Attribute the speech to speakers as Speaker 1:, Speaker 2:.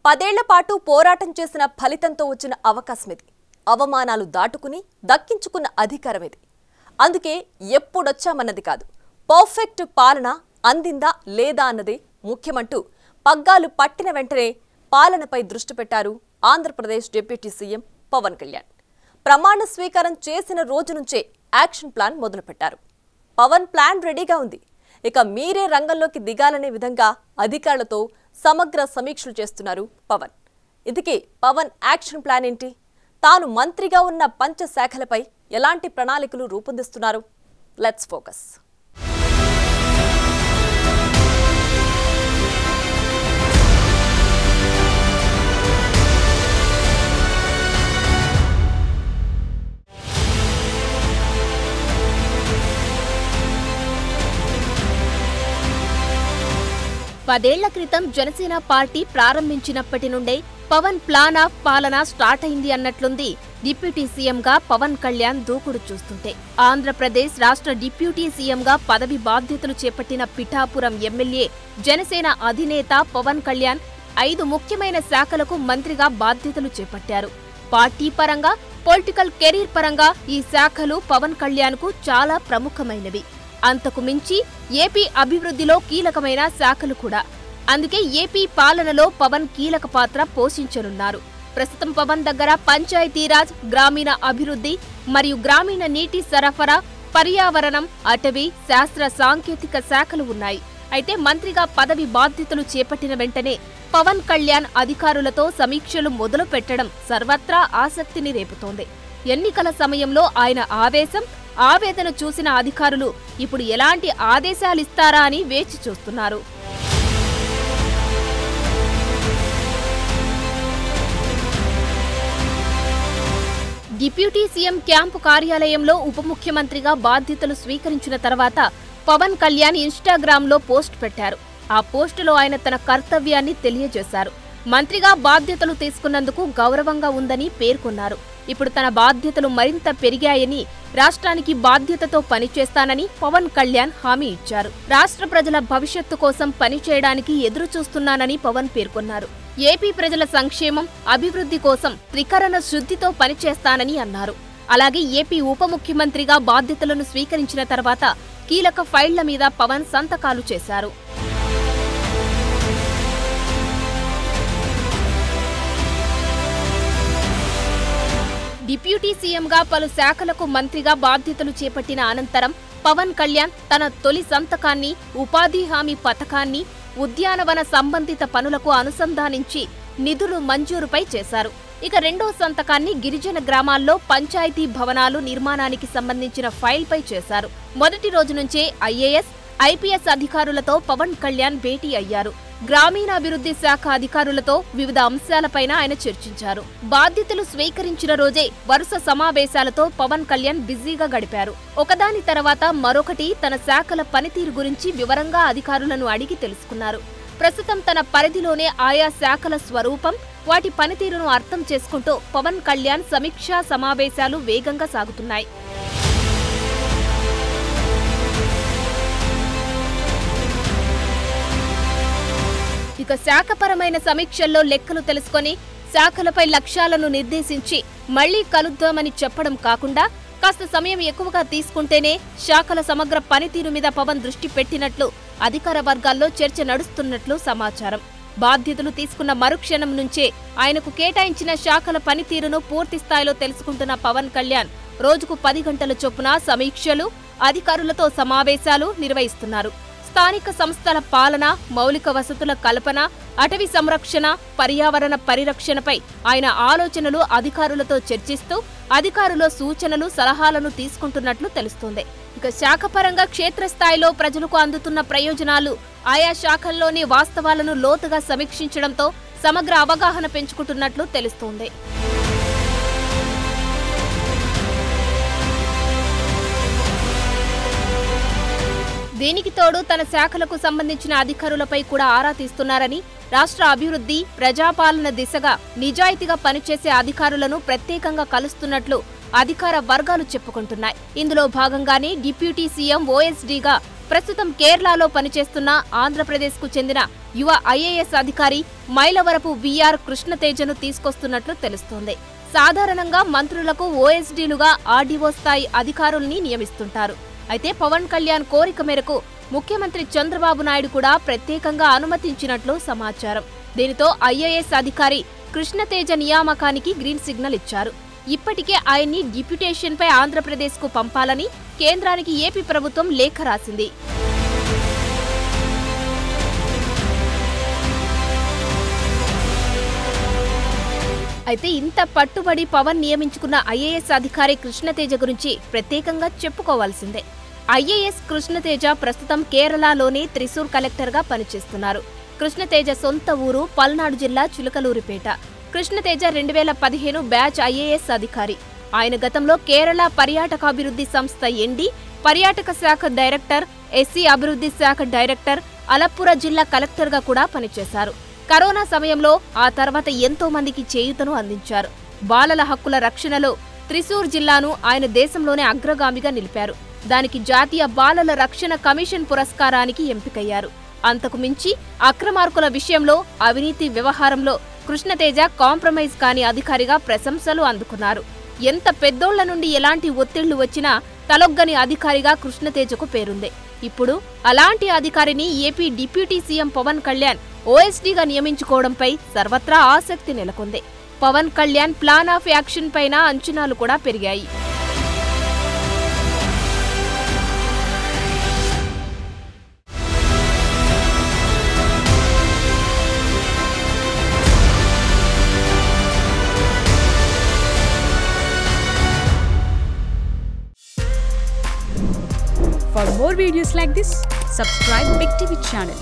Speaker 1: 10 ఏళ్ల పాటు పోరాటం చేసిన ఫలితంతో వచ్చిన అవకాశం ఇది. అవమానాలు దాటుకుని దక్కించుకున్న అధికారం ఇది. అందుకే ఎప్పుడొచ్చామన్నది కాదు, పర్ఫెక్ట్ పాలన అందిందా లేదా అన్నదే ముఖ్యమంటూ పగ్గాలు పట్టిన వెంటనే పాలనపై దృష్టి పెట్టారు ఆంధ్రప్రదేశ్ డిప్యూటీ సీఎం పవన్ కళ్యాణ్. ప్రమాణ స్వీకారం చేసిన రోజు నుంచే యాక్షన్ ప్లాన్ మొదలుపెట్టారు. పవన్ ప్లాన్ రెడీగా ఉంది. ఇక మీరే రంగంలోకి దిగాలనే విధంగా అధికారులతో సమగ్ర సమీక్షలు చేస్తున్నారు పవన్. ఇందుకే పవన్ యాక్షన్ ప్లాన్ ఏంటి? తాను మంత్రిగా ఉన్న పంచశాఖలపై ఎలాంటి ప్రణాళికలు రూపొందిస్తున్నారు? Let's focus.
Speaker 2: పదేళ్ల క్రితం జనసేన పార్టీ ప్రారంభించినప్పటి నుండే పవన్ ప్లాన్ ఆఫ్ పాలన స్టార్ట్ అయింది అన్నట్లుంది డిప్యూటీ సీఎంగా పవన్ కళ్యాణ్ దూకుడు చూస్తుంటే. ఆంధ్రప్రదేశ్ రాష్ట్ర డిప్యూటీ సీఎంగా పదవి బాధ్యతలు చేపట్టిన పిఠాపురం ఎమ్మెల్యే జనసేన అధినేత పవన్ కళ్యాణ్ 5 ముఖ్యమైన శాఖలకు మంత్రిగా బాధ్యతలు చేపట్టారు. పార్టీ పరంగా, పొలిటికల్ కెరీర్ పరంగా ఈ శాఖలు పవన్ కళ్యాణ్కు చాలా ప్రముఖమైనవి. అంతకు మించి ఏపీ అభివృద్ధిలో కీలకమైన శాఖలు కూడా. అందుకే ఏపీ పాలనలో పవన్ కీలక పాత్ర పోషించనున్నారు. ప్రస్తుతం పవన్ దగ్గర పంచాయతీరాజ్, గ్రామీణ అభివృద్ధి మరియు గ్రామీణ నీటి సరఫరా, పర్యావరణం, అటవీ, శాస్త్ర సాంకేతిక శాఖలు ఉన్నాయి. అయితే మంత్రిగా పదవి బాధ్యతలు చేపట్టిన వెంటనే పవన్ కళ్యాణ్ అధికారులతో సమీక్షలు మొదలు పెట్టడం సర్వత్రా ఆసక్తిని రేపుతోంది. ఎన్నికల సమయంలో ఆయన ఆవేదన చూసిన అధికారులు ఇప్పుడు ఎలాంటి ఆదేశాలిస్తారా అని వేచి చూస్తున్నారు. డిప్యూటీ సీఎం క్యాంపు కార్యాలయంలో ఉప ముఖ్యమంత్రిగా బాధ్యతలు స్వీకరించిన తర్వాత పవన్ కళ్యాణ్ ఇన్స్టాగ్రామ్లో పోస్ట్ పెట్టారు. ఆ పోస్టులో ఆయన తన కర్తవ్యాన్ని తెలియజేశారు. మంత్రిగా బాధ్యతలు తీసుకున్నందుకు గౌరవంగా ఉందని పేర్కొన్నారు. ఇప్పుడు తన బాధ్యతలు మరింత పెరిగాయని, రాష్ట్రానికి బాధ్యతతో పనిచేస్తానని పవన్ కళ్యాణ్ హామీ ఇచ్చారు. రాష్ట్ర ప్రజల భవిష్యత్తు కోసం పనిచేయడానికి ఎదురు చూస్తున్నానని పవన్ పేర్కొన్నారు. ఏపీ ప్రజల సంక్షేమం, అభివృద్ధి కోసం త్రికరణ శుద్ధితో పనిచేస్తానని అన్నారు. అలాగే ఏపీ ఉప ముఖ్యమంత్రిగా బాధ్యతలను స్వీకరించిన తర్వాత కీలక ఫైళ్ల మీద పవన్ సంతకాలు చేశారు. డిప్యూటీ సీఎంగా పలు శాఖలకు మంత్రిగా బాధ్యతలు చేపట్టిన అనంతరం పవన్ కళ్యాణ్ తన తొలి సంతకాన్ని ఉపాధి హామీ పథకాన్ని ఉద్యానవన సంబంధిత పనులకు అనుసంధానించి నిధులు మంజూరుపై చేశారు. ఇక రెండో సంతకాన్ని గిరిజన గ్రామాల్లో పంచాయతీ భవనాలు నిర్మాణానికి సంబంధించిన ఫైల్పై చేశారు. మొదటి రోజు నుంచే ఐఏఎస్, ఐపీఎస్ అధికారులతో పవన్ కళ్యాణ్ భేటీ అయ్యారు. గ్రామీణాభివృద్ధి శాఖ అధికారులతో వివిధ అంశాలపైన ఆయన చర్చించారు. బాధ్యతలు స్వీకరించిన రోజే వరుస సమావేశాలతో పవన్ కళ్యాణ్ బిజీగా గడిపారు. ఒకదాని తర్వాత మరొకటి తన శాఖల పనితీరు గురించి వివరంగా అధికారులను అడిగి తెలుసుకున్నారు. ప్రస్తుతం తన పరిధిలోనే ఆయా శాఖల స్వరూపం, వాటి పనితీరును అర్థం చేసుకుంటూ పవన్ కళ్యాణ్ సమీక్షా సమావేశాలు వేగంగా సాగుతున్నాయి. ఇక శాఖపరమైన సమీక్షల్లో లెక్కలు తెలుసుకొని శాఖలపై లక్ష్యాలను నిర్దేశించి మళ్లీ కలుద్దామని చెప్పడం కాకుండా కాస్త సమయం ఎక్కువగా తీసుకుంటేనే శాఖల సమగ్ర పనితీరు మీద పవన్ దృష్టి పెట్టినట్లు అధికార వర్గాల్లో చర్చ నడుస్తున్నట్లు సమాచారం. బాధ్యతలు తీసుకున్న మరుక్షణం నుంచే ఆయనకు కేటాయించిన శాఖల పనితీరును పూర్తి స్థాయిలో తెలుసుకుంటున్న పవన్ కళ్యాణ్ రోజుకు 10 గంటల చొప్పున సమీక్షలు, అధికారులతో సమావేశాలు నిర్వహిస్తున్నారు. స్థానిక సంస్థల పాలన, మౌలిక వసతుల కల్పన, అటవీ సంరక్షణ, పర్యావరణ పరిరక్షణపై ఆయన ఆలోచనలు అధికారులతో చర్చిస్తూ అధికారుల సూచనలు, సలహాలను తీసుకుంటున్నట్లు తెలుస్తోంది. ఇక శాఖపరంగా క్షేత్రస్థాయిలో ప్రజలకు అందుతున్న ప్రయోజనాలు, ఆయా శాఖల్లోని వాస్తవాలను లోతుగా సమీక్షించడంతో సమగ్ర అవగాహన పెంచుకుంటున్నట్లు తెలుస్తోంది. దీనికి తోడు తన శాఖలకు సంబంధించిన అధికారులపై కూడా ఆరా తీస్తున్నారని, రాష్ట్ర అభివృద్ధి, ప్రజాపాలన దిశగా నిజాయితీగా పనిచేసే అధికారులను ప్రత్యేకంగా కలుస్తున్నట్లు అధికార వర్గాలు చెప్పుకుంటున్నాయి. ఇందులో భాగంగానే డిప్యూటీ సీఎం ఓఎస్డీగా ప్రస్తుతం కేరళలో పనిచేస్తున్న ఆంధ్రప్రదేశ్కు చెందిన యువ ఐఏఎస్ అధికారి మైలవరపు విఆర్ కృష్ణతేజను తీసుకొస్తున్నట్లు తెలుస్తోంది. సాధారణంగా మంత్రులకు ఓఎస్డీలుగా ఆర్డీఓ స్థాయి అధికారుల్ని నియమిస్తుంటారు. అయితే పవన్ కళ్యాణ్ కోరిక మేరకు ముఖ్యమంత్రి చంద్రబాబు నాయుడు కూడా ప్రత్యేకంగా అనుమతించినట్లు సమాచారం. దీనితో ఐఏఎస్ అధికారి కృష్ణతేజ నియామకానికి గ్రీన్ సిగ్నల్ ఇచ్చారు. ఇప్పటికే ఆయన్ని డిప్యూటేషన్పై ఆంధ్రప్రదేశ్కు పంపాలని కేంద్రానికి ఏపీ ప్రభుత్వం లేఖ రాసింది. అయితే ఇంత పట్టుబడి పవన్ నియమించుకున్న ఐఏఎస్ అధికారి కృష్ణతేజ గురించి ప్రత్యేకంగా చెప్పుకోవాల్సిందే. ఐఏఎస్ కృష్ణతేజ ప్రస్తుతం కేరళలోని త్రిశూర్ కలెక్టర్గా పనిచేస్తున్నారు. కృష్ణతేజ సొంత ఊరు పల్నాడు జిల్లా చిలకలూరిపేట. కృష్ణతేజ 2015 బ్యాచ్ ఐఏఎస్ అధికారి. ఆయన గతంలో కేరళ పర్యాటకాభివృద్ధి సంస్థ ఎండి, పర్యాటక శాఖ డైరెక్టర్, ఎస్సీ అభివృద్ధి శాఖ డైరెక్టర్, అలప్పుర జిల్లా కలెక్టర్గా కూడా పనిచేశారు. కరోనా సమయంలో ఆ తర్వాత ఎంతో మందికి చేయూతను అందించారు. బాలల హక్కుల రక్షణలో త్రిశూర్ జిల్లాను ఆయన దేశంలోనే అగ్రగామిగా నిలిపారు. దానికి జాతీయ బాలల రక్షణ కమిషన్ పురస్కారానికి ఎంపికయ్యారు. అంతకు మించి అక్రమార్కుల విషయంలో, అవినీతి వ్యవహారంలో కృష్ణతేజ కాంప్రమైజ్ కాని అధికారిగా ప్రశంసలు అందుకున్నారు. ఎంత పెద్దోళ్ల నుండి ఎలాంటి ఒత్తిళ్లు వచ్చినా తలొగ్గని అధికారిగా కృష్ణతేజకు పేరుంది. ఇప్పుడు అలాంటి అధికారిని AP deputy CM Pawan Kalyan ఓఎస్డీగా నియమించుకోవడంపై సర్వత్రా ఆసక్తి నెలకొంది. Pawan Kalyan plan of action పైన అంచనాలు కూడా పెరిగాయి.
Speaker 3: For more videos like this, subscribe Big TV channel.